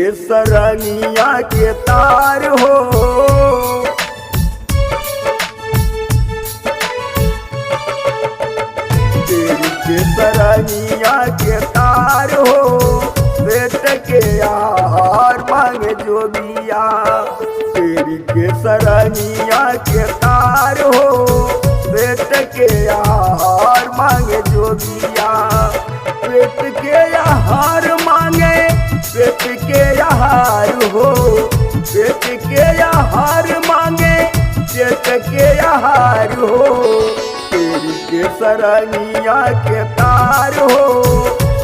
के सरनिया के तार हो। तेरी के सरनिया के तार हो, पेट के आहार मांगे जोगिया। तेरी के सरनिया के तार हो, पेट के आहार मांगे जोगिया। पेट के आहार मांगे, पेट के आहार हो, पेट के आहार मांगे, पेट के आहार हो। तेरी के सरनिया के तार हो,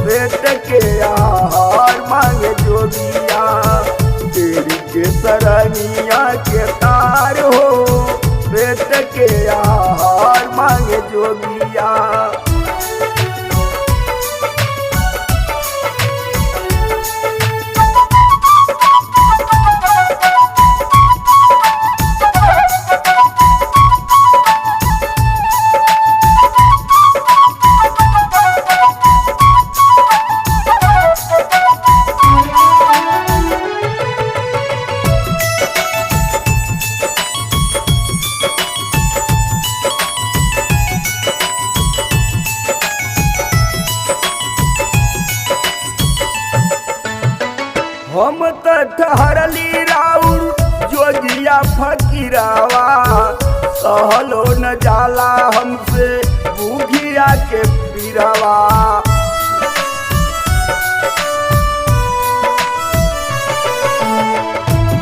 पेट के आहार मांगे जोगिया। तेरी के सरनिया के तार हो, पेट के आहार मांगे जोगिया। हम त ठहरली राउर जोगिया फकीरावा, सहलो न जाला हमसे भूखिया के पीरावा।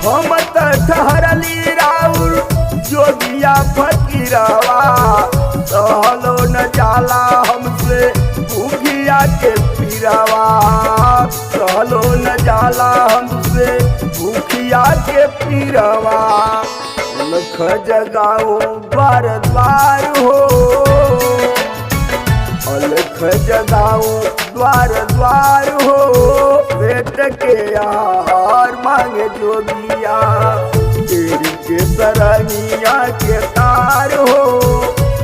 हम त ठहरली राउर जोगिया फकीरावा, सहलो न जाला हमसे भूखिया के पीरावा। सहलो न जाला हमसे भूखिया के पीरावा। अलख जगाओ द्वार द्वार हो, अलख जगाओ द्वार द्वार हो। पेट के आहार मांगे जोगिया। तेरी के सरनिया के तार हो,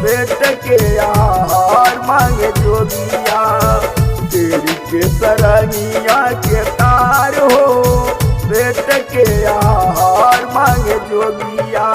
पेट के आहार मांगे जोगिया। तेरी के सरनिया के तार हो, पेट के आहार मांगे जोगिया।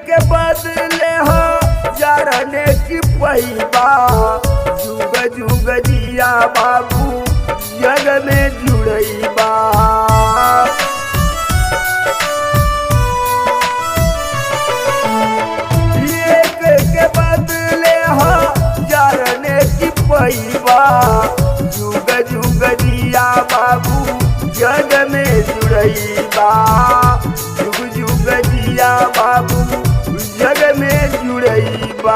के बदले हो जरने की पैबा। जुग जुग जिया बाबू जग में जुड़ैबा। एक के बदले हो जरने की पैबा। जुग जुग जिया बाबू जग में जुड़ैबा। जुग जुग जिया बाबू जग में जुड़ैबा।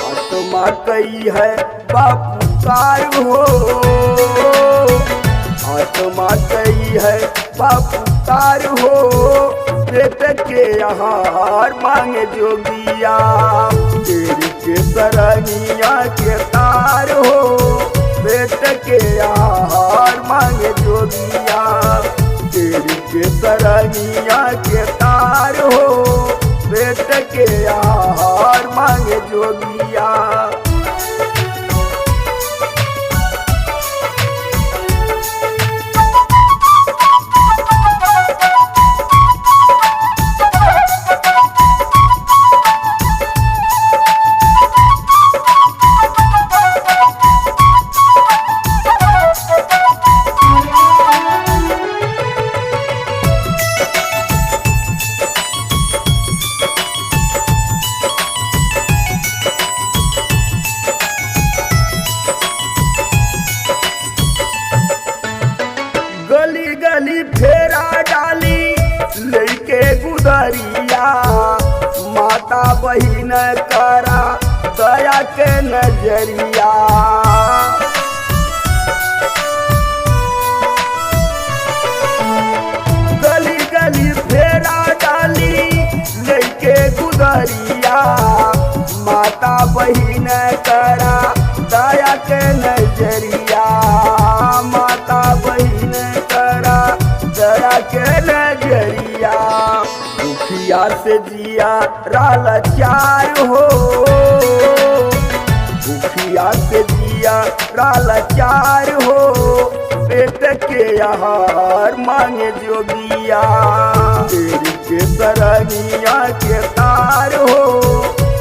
आत्मा कई है बापू कार हो, आत्मा कई है बापू कार हो। पेट के आहार मांगे जोगिया। तेरी के सरनिया के तार हो, पेट के आहार मांगे जोगिया। तेरी के सरनिया के तार हो, पेट के आहार मांगे जोगिया। गली फेरा डाली लेके गुदरिया। माता बहिन करा दया के नजरिया। गली गली फेरा डाली दया के नजरिया। दुखिया से जिया राला चार हो, दुखिया से जिया राला चार हो, पेट के आहार मांगे जोगिया। तेरी के सरनिया के तार हो,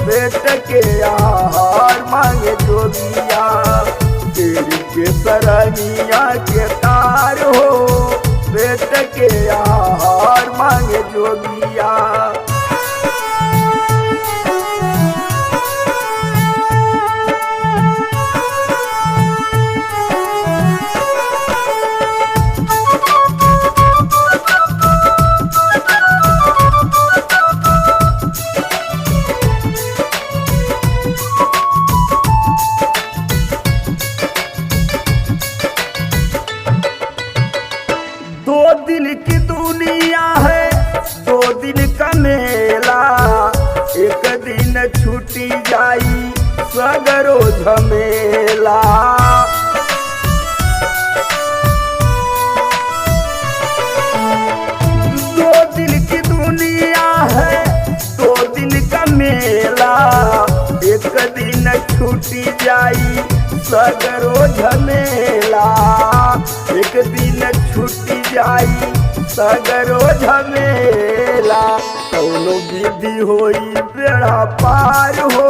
पेट के आहार मांगे जोगिया। तेरी के सरनिया के तार हो, पेट के आहार मांगे जोगिया। दो दिन की दुनिया है, दो दिन का मेला, एक दिन छूटी जाई सगरो झमेला। दो दिन की दुनिया है, दो दिन का मेला, एक दिन छूटी जाई सगरो झमेला। एक दिन छूटी जाई सगरो झमेला। कौनो विधि होई बेड़ा पार हो,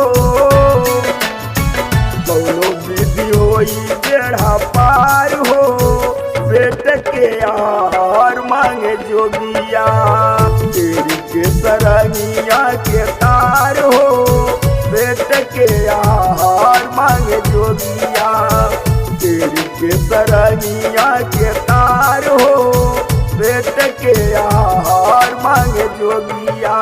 कौनो विधि होई बेड़ा पार हो, पेट के आहार मांगे जोगिया। तेरी के सरनिया के तार हो, पेट के आहार मांगे जोगिया। तेरी के सरनिया के तार हो, पेट के आहार मांगे जोगिया।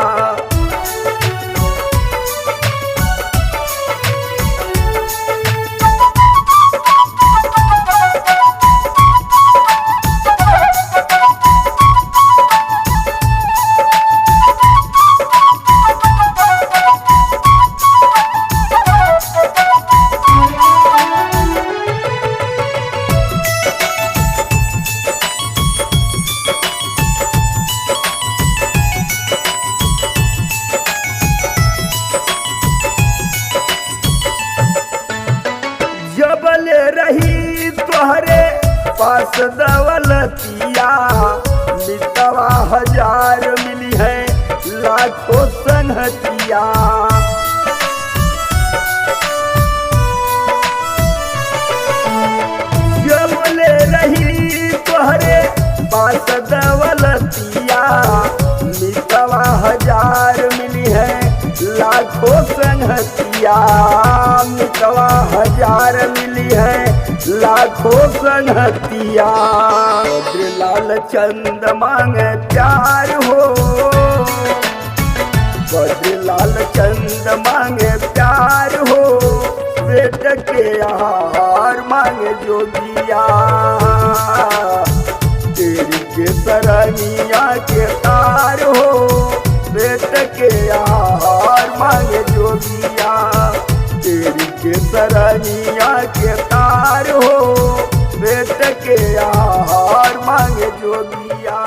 जबले रही तोहरे पास दौलतिया, मितवा हजार मिली है लाखों संगतिया। जबले रही तोहरे पास दौलतिया, मितवा हजार मिली है लाखों संगतिया। मितवा हजार मिली है लाखों संगतिया। बद्रीलाल चंद मांगे प्यार हो, बद्रीलाल चंद मांगे प्यार हो, पेट के आहार मांगे जोगिया। तेरी के सरनिया के तार हो, पेट के आहार मांगे जोगिया। तेरी के सरनिया के तार हो, पेट के आहार मांगे जोगिया।